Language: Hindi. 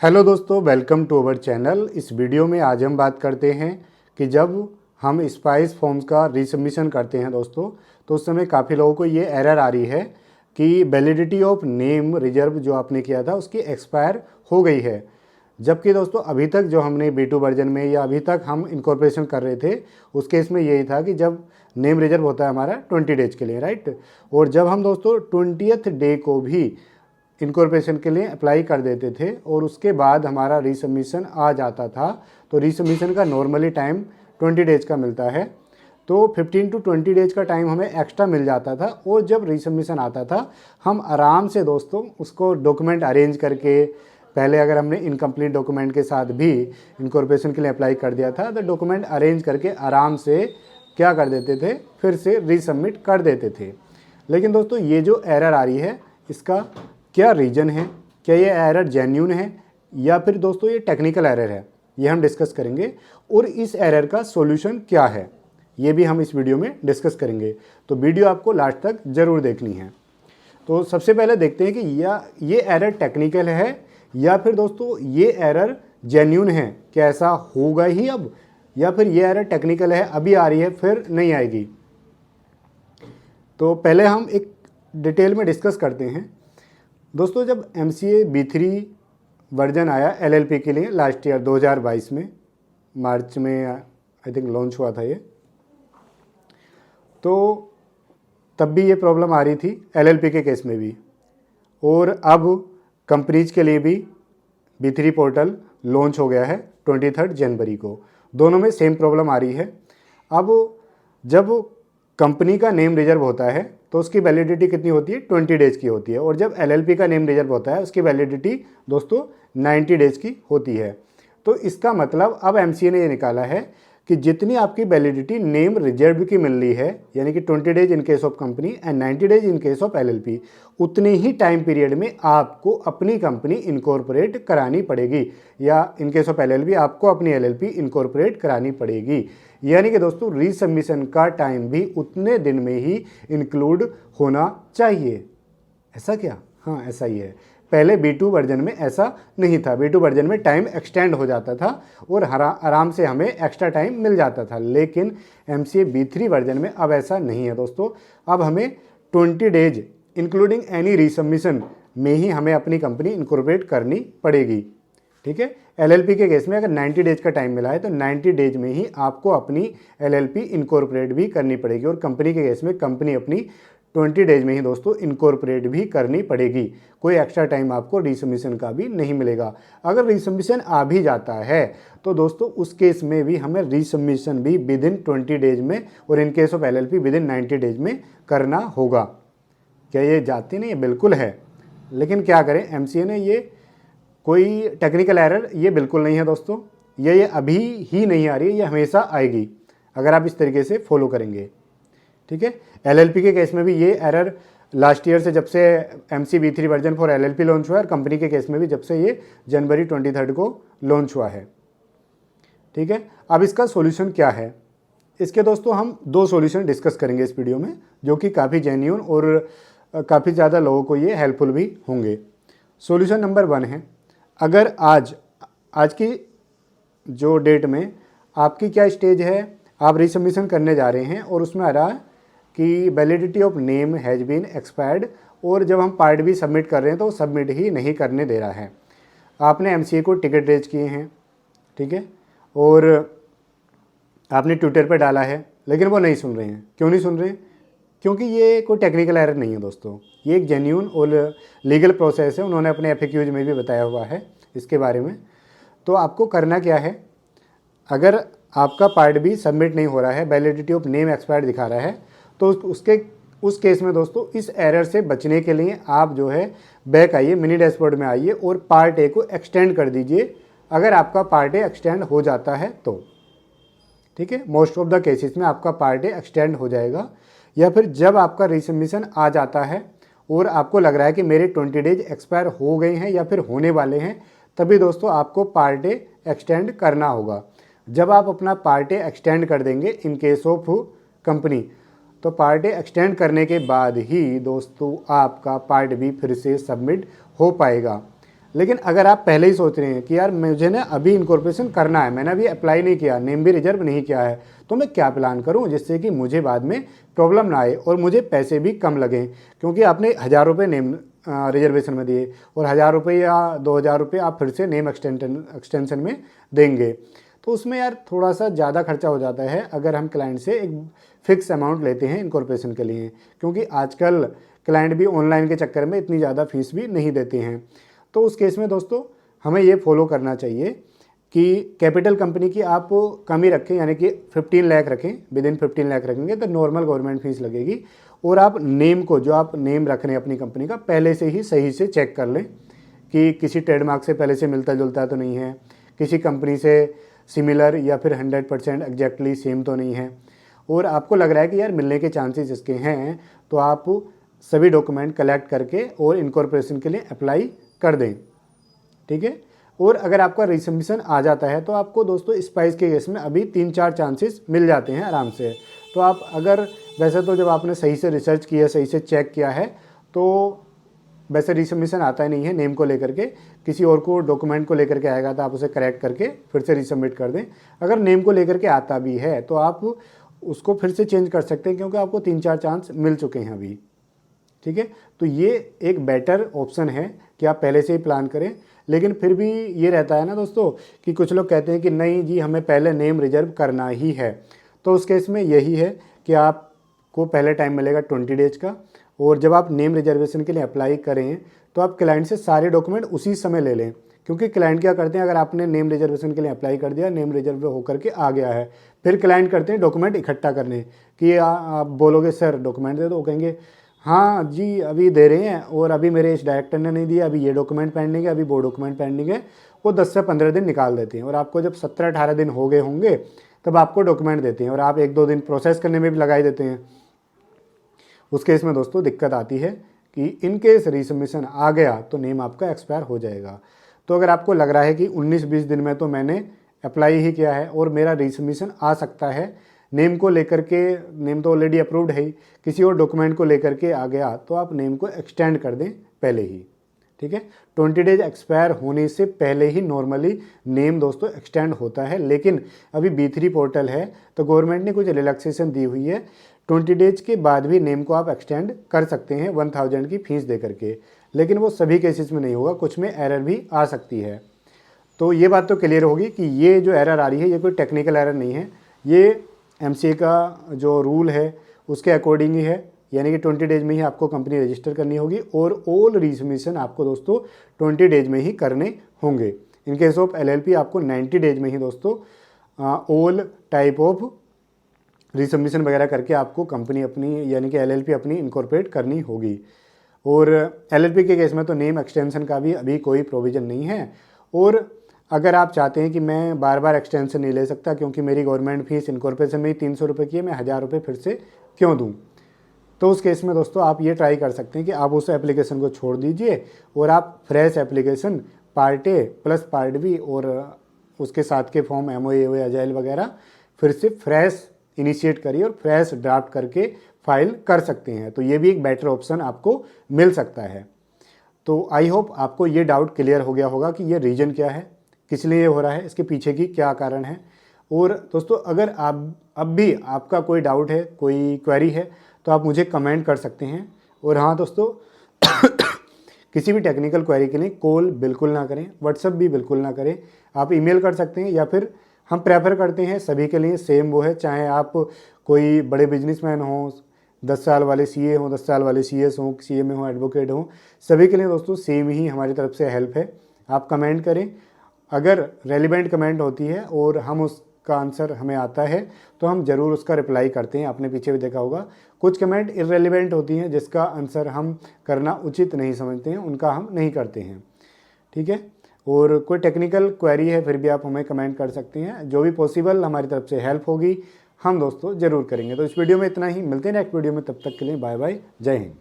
हेलो दोस्तों, वेलकम टू अवर चैनल। इस वीडियो में आज हम बात करते हैं कि जब हम स्पाइस फॉर्म्स का रीसबमिशन करते हैं दोस्तों, तो उस समय काफ़ी लोगों को ये एरर आ रही है कि वैलिडिटी ऑफ नेम रिजर्व जो आपने किया था उसकी एक्सपायर हो गई है। जबकि दोस्तों अभी तक जो हमने B2 वर्जन में या अभी तक हम इनकॉर्पोरेशन कर रहे थे उस केस में यही था कि जब नेम रिजर्व होता है हमारा 20 डेज के लिए, राइट। और जब हम दोस्तों 20th डे को भी इनकॉर्पोरेशन के लिए अप्लाई कर देते थे और उसके बाद हमारा रीसबमिशन आ जाता था, तो रीसबमिशन का नॉर्मली टाइम 20 डेज का मिलता है, तो 15 to 20 डेज का टाइम हमें एक्स्ट्रा मिल जाता था। और जब रीसबमिशन आता था हम आराम से दोस्तों उसको डॉक्यूमेंट अरेंज करके, पहले अगर हमने इनकम्प्लीट डॉक्यूमेंट के साथ भी इनकॉर्पोरेशन के लिए अप्लाई कर दिया था तो डॉक्यूमेंट अरेंज करके आराम से क्या कर देते थे, फिर से रीसबमिट कर देते थे। लेकिन दोस्तों ये जो एरर आ रही है इसका क्या रीज़न है, क्या ये एरर जेन्यून है या फिर दोस्तों ये टेक्निकल एरर है, ये हम डिस्कस करेंगे। और इस एरर का सॉल्यूशन क्या है ये भी हम इस वीडियो में डिस्कस करेंगे, तो वीडियो आपको लास्ट तक ज़रूर देखनी है। तो सबसे पहले देखते हैं कि ये एरर टेक्निकल है या फिर दोस्तों ये एरर जेन्यून है, क्या ऐसा होगा ही अब, या फिर ये एरर टेक्निकल है, अभी आ रही है फिर नहीं आएगी। तो पहले हम एक डिटेल में डिस्कस करते हैं दोस्तों। जब MCA B3 वर्जन आया LLP के लिए लास्ट ईयर 2022 में, मार्च में आई थिंक लॉन्च हुआ था ये, तो तब भी ये प्रॉब्लम आ रही थी LLP के केस में भी। और अब कंपनीज के लिए भी B3 पोर्टल लॉन्च हो गया है 23 जनवरी को, दोनों में सेम प्रॉब्लम आ रही है। अब जब कंपनी का नेम रिजर्व होता है तो उसकी वैलिडिटी कितनी होती है, 20 डेज़ की होती है। और जब LLP का नेम रिजर्व होता है उसकी वैलिडिटी दोस्तों 90 डेज़ की होती है। तो इसका मतलब अब MCA ने ये निकाला है कि जितनी आपकी वैलिडिटी नेम रिजर्व की मिल रही है, यानी कि 20 days in case of company and 90 days in case of LLP, उतने ही टाइम पीरियड में आपको अपनी कंपनी इनकॉर्पोरेट करानी पड़ेगी, या इन केस ऑफ LLP आपको अपनी LLP इनकॉर्पोरेट करानी पड़ेगी। यानी कि दोस्तों रीसबमिशन का टाइम भी उतने दिन में ही इंक्लूड होना चाहिए। ऐसा क्या? हाँ, ऐसा ही है। पहले B2 वर्जन में ऐसा नहीं था। B2 वर्जन में टाइम एक्सटेंड हो जाता था और आराम से हमें एक्स्ट्रा टाइम मिल जाता था। लेकिन MCA B3 वर्जन में अब ऐसा नहीं है दोस्तों। अब हमें 20 डेज इंक्लूडिंग एनी रीसबमिशन में ही हमें अपनी कंपनी इनकॉर्पोरेट करनी पड़ेगी, ठीक है। LLP के केस में अगर 90 डेज का टाइम मिला है तो 90 डेज में ही आपको अपनी LLP इनकॉर्पोरेट भी करनी पड़ेगी। और कंपनी के केस में कंपनी अपनी 20 डेज में ही दोस्तों इनकॉर्पोरेट भी करनी पड़ेगी। कोई एक्स्ट्रा टाइम आपको रीसबमिशन का भी नहीं मिलेगा। अगर रीसबमिशन आ भी जाता है तो दोस्तों उस केस में भी हमें रीसबमिशन भी विद इन 20 डेज में और in case of LLP with in 90 days में करना होगा। क्या ये जाती नहीं है? बिल्कुल है। लेकिन क्या करें, MCA ने ये कोई टेक्निकल एरर ये बिल्कुल नहीं है दोस्तों, ये अभी ही नहीं आ रही है, ये हमेशा आएगी अगर आप इस तरीके से फॉलो करेंगे, ठीक है। LLP के केस में भी ये एरर लास्ट ईयर से, जब से MCA B3 version for LLP launch हुआ है, और कंपनी के केस में भी जब से ये जनवरी 23 को लॉन्च हुआ है, ठीक है। अब इसका सॉल्यूशन क्या है, इसके दोस्तों हम दो सॉल्यूशन डिस्कस करेंगे इस वीडियो में, जो कि काफ़ी जेन्युइन और काफ़ी ज़्यादा लोगों को ये हेल्पफुल भी होंगे। सॉल्यूशन नंबर 1 है, अगर आज की जो डेट में आपकी क्या स्टेज है, आप रीसबमिशन करने जा रहे हैं और उसमें आ रहा है कि validity of name has been expired, और जब हम पार्ट भी सबमिट कर रहे हैं तो सबमिट ही नहीं करने दे रहा है। आपने MCA को टिकट रेज किए हैं, ठीक है, और आपने ट्विटर पर डाला है, लेकिन वो नहीं सुन रहे हैं। क्यों नहीं सुन रहे हैं? क्योंकि ये कोई टेक्निकल एरर नहीं है दोस्तों, ये एक जेन्यून और लीगल प्रोसेस है। उन्होंने अपने FAQs में भी बताया हुआ है इसके बारे में। तो आपको करना क्या है, अगर आपका पार्ट भी सबमिट नहीं हो रहा है, वैलिडिटी ऑफ नेम एक्सपायर्ड दिखा रहा है, तो उस केस में दोस्तों इस एरर से बचने के लिए आप जो है बैक आइए, मिनी डैशबोर्ड में आइए और पार्ट A को एक्सटेंड कर दीजिए। अगर आपका पार्ट A एक्सटेंड हो जाता है तो, ठीक है, मोस्ट ऑफ द केसेस में आपका पार्ट A एक्सटेंड हो जाएगा। या फिर जब आपका रीसबमिशन आ जाता है और आपको लग रहा है कि मेरे 20 डेज एक्सपायर हो गए हैं या फिर होने वाले हैं, तभी दोस्तों आपको पार्ट A एक्सटेंड करना होगा। जब आप अपना पार्ट A एक्सटेंड कर देंगे इन केस ऑफ कंपनी, तो पार्ट A एक्सटेंड करने के बाद ही दोस्तों आपका पार्ट B फिर से सबमिट हो पाएगा। लेकिन अगर आप पहले ही सोच रहे हैं कि यार मुझे ना अभी इनकॉर्पोरेशन करना है, मैंने अभी अप्लाई नहीं किया, नेम भी रिजर्व नहीं किया है, तो मैं क्या प्लान करूं जिससे कि मुझे बाद में प्रॉब्लम ना आए और मुझे पैसे भी कम लगें, क्योंकि आपने 1,000 रुपये नेम रिजर्वेशन में दिए और 1,000 रुपये या 2,000 रुपये आप फिर से नेम एक्सटेंशन में देंगे, तो उसमें यार थोड़ा सा ज़्यादा खर्चा हो जाता है अगर हम क्लाइंट से एक फ़िक्स अमाउंट लेते हैं इनकॉर्पोरेशन के लिए, क्योंकि आजकल क्लाइंट भी ऑनलाइन के चक्कर में इतनी ज़्यादा फीस भी नहीं देते हैं। तो उस केस में दोस्तों हमें ये फॉलो करना चाहिए कि कैपिटल कंपनी की आप कम ही रखें, यानी कि 15 लाख रखें, विद इन 15 लाख रखेंगे तो नॉर्मल गवर्नमेंट फीस लगेगी। और आप नेम को, जो आप नेम रख रहे हैं अपनी कंपनी का, पहले से ही सही से चेक कर लें कि किसी ट्रेडमार्क से पहले से मिलता जुलता तो नहीं है, किसी कंपनी से सिमिलर या फिर 100% एग्जैक्टली सेम तो नहीं है, और आपको लग रहा है कि यार मिलने के चांसेस इसके हैं, तो आप सभी डॉक्यूमेंट कलेक्ट करके और इनकॉर्पोरेशन के लिए अप्लाई कर दें। ठीक है। और अगर आपका रिसबमिशन आ जाता है तो आपको दोस्तों स्पाइस के केस में अभी 3-4 चांसेस मिल जाते हैं आराम से। तो आप अगर, वैसे तो जब आपने सही से रिसर्च किया, सही से चेक किया है, तो वैसे रिसबमिशन आता ही नहीं है नेम को लेकर के, किसी और को डॉक्यूमेंट को लेकर के आएगा तो आप उसे करेक्ट करके फिर से रिसबमिट कर दें। अगर नेम को लेकर के आता भी है तो आप उसको फिर से चेंज कर सकते हैं, क्योंकि आपको 3-4 चांस मिल चुके हैं अभी। ठीक है। तो ये एक बेटर ऑप्शन है कि आप पहले से ही प्लान करें। लेकिन फिर भी ये रहता है ना दोस्तों कि कुछ लोग कहते हैं कि नहीं जी हमें पहले नेम रिजर्व करना ही है, तो उस केस में यही है कि आपको पहले टाइम मिलेगा 20 डेज का, और जब आप नेम रिजर्वेशन के लिए अप्लाई करें तो आप क्लाइंट से सारे डॉक्यूमेंट उसी समय ले लें, क्योंकि क्लाइंट क्या करते हैं, अगर आपने नेम रिजर्वेशन के लिए अप्लाई कर दिया, नेम रिजर्व होकर के आ गया है, फिर क्लाइंट करते हैं डॉक्यूमेंट इकट्ठा करने कि आप बोलोगे सर डॉक्यूमेंट दे दो, वो कहेंगे हाँ जी अभी दे रहे हैं, और अभी मेरे इस डायरेक्टर ने नहीं दिया, अभी ये डॉक्यूमेंट पेंडिंग है, अभी वो डॉक्यूमेंट पेंडिंग है। वो 10 से 15 दिन निकाल देते हैं, और आपको जब 17-18 दिन हो गए होंगे तब आपको डॉक्यूमेंट देते हैं, और आप 1-2 दिन प्रोसेस करने में भी लगाई देते हैं। उस केस में दोस्तों दिक्कत आती है कि इन केस रिसबमिशन आ गया तो नेम आपका एक्सपायर हो जाएगा। तो अगर आपको लग रहा है कि 19-20 दिन में तो मैंने अप्लाई ही किया है और मेरा रिसबमिशन आ सकता है, नेम को लेकर के, नेम तो ऑलरेडी अप्रूव्ड है ही, किसी और डॉक्यूमेंट को लेकर के आ गया, तो आप नेम को एक्सटेंड कर दें पहले ही। ठीक है। 20 डेज एक्सपायर होने से पहले ही नॉर्मली नेम दोस्तों एक्सटेंड होता है, लेकिन अभी B3 पोर्टल है तो गवर्नमेंट ने कुछ रिलैक्सेशन दी हुई है, 20 डेज के बाद भी नेम को आप एक्सटेंड कर सकते हैं 1000 की फीस दे करके, लेकिन वो सभी केसेस में नहीं होगा, कुछ में एरर भी आ सकती है। तो ये बात तो क्लियर होगी कि ये जो एरर आ रही है ये कोई टेक्निकल एरर नहीं है, ये MCA का जो रूल है उसके अकॉर्डिंग ही है, यानी कि 20 डेज में ही आपको कंपनी रजिस्टर करनी होगी, और ऑल रिसबमिशन आपको दोस्तों 20 डेज में ही करने होंगे। इन केस ऑफ LLP आपको 90 डेज में ही दोस्तों ऑल टाइप ऑफ रिसबमिशन वगैरह करके आपको कंपनी अपनी, यानी कि LLP अपनी इनकॉर्पोरेट करनी होगी। और LLP के केस में तो नेम एक्सटेंशन का भी अभी कोई प्रोविज़न नहीं है, और अगर आप चाहते हैं कि मैं बार बार एक्सटेंशन नहीं ले सकता क्योंकि मेरी गवर्नमेंट फीस इनकॉर्पोरेशन में ही 300 रुपये की है, मैं 1000 रुपये फिर से क्यों दूं, तो उस केस में दोस्तों आप ये ट्राई कर सकते हैं कि आप उस एप्लीकेशन को छोड़ दीजिए और आप fresh application part A plus part B और उसके साथ के फॉर्म MOA एजाइल वगैरह फिर से फ्रेश इनिशिएट करिए और फ्रेश ड्राफ्ट करके फाइल कर सकते हैं। तो ये भी एक बेटर ऑप्शन आपको मिल सकता है। तो आई होप आपको ये डाउट क्लियर हो गया होगा कि ये रीज़न क्या है, किस लिए ये हो रहा है, इसके पीछे की क्या कारण है। और दोस्तों अगर आप अब भी आपका कोई डाउट है, कोई क्वेरी है, तो आप मुझे कमेंट कर सकते हैं। और हाँ दोस्तों किसी भी टेक्निकल क्वेरी के लिए कॉल बिल्कुल ना करें, व्हाट्सअप भी बिल्कुल ना करें, आप ईमेल कर सकते हैं, या फिर हम प्रेफर करते हैं सभी के लिए सेम वो है, चाहे आप कोई बड़े बिजनेसमैन हों, 10 साल वाले CA हों, 10 साल वाले CS हों, CMA हों, एडवोकेट हों, सभी के लिए दोस्तों सेम ही हमारी तरफ से हेल्प है। आप कमेंट करें, अगर रेलिवेंट कमेंट होती है और हम उसका आंसर हमें आता है तो हम ज़रूर उसका रिप्लाई करते हैं। आपने पीछे भी देखा होगा कुछ कमेंट इररेलेवेंट होती हैं जिसका आंसर हम करना उचित नहीं समझते हैं, उनका हम नहीं करते हैं। ठीक है। और कोई टेक्निकल क्वेरी है फिर भी आप हमें कमेंट कर सकते हैं, जो भी पॉसिबल हमारी तरफ से हेल्प होगी हम दोस्तों ज़रूर करेंगे। तो इस वीडियो में इतना ही, मिलते हैं नेक्स्ट वीडियो में, तब तक के लिए बाय बाय, जय हिंद।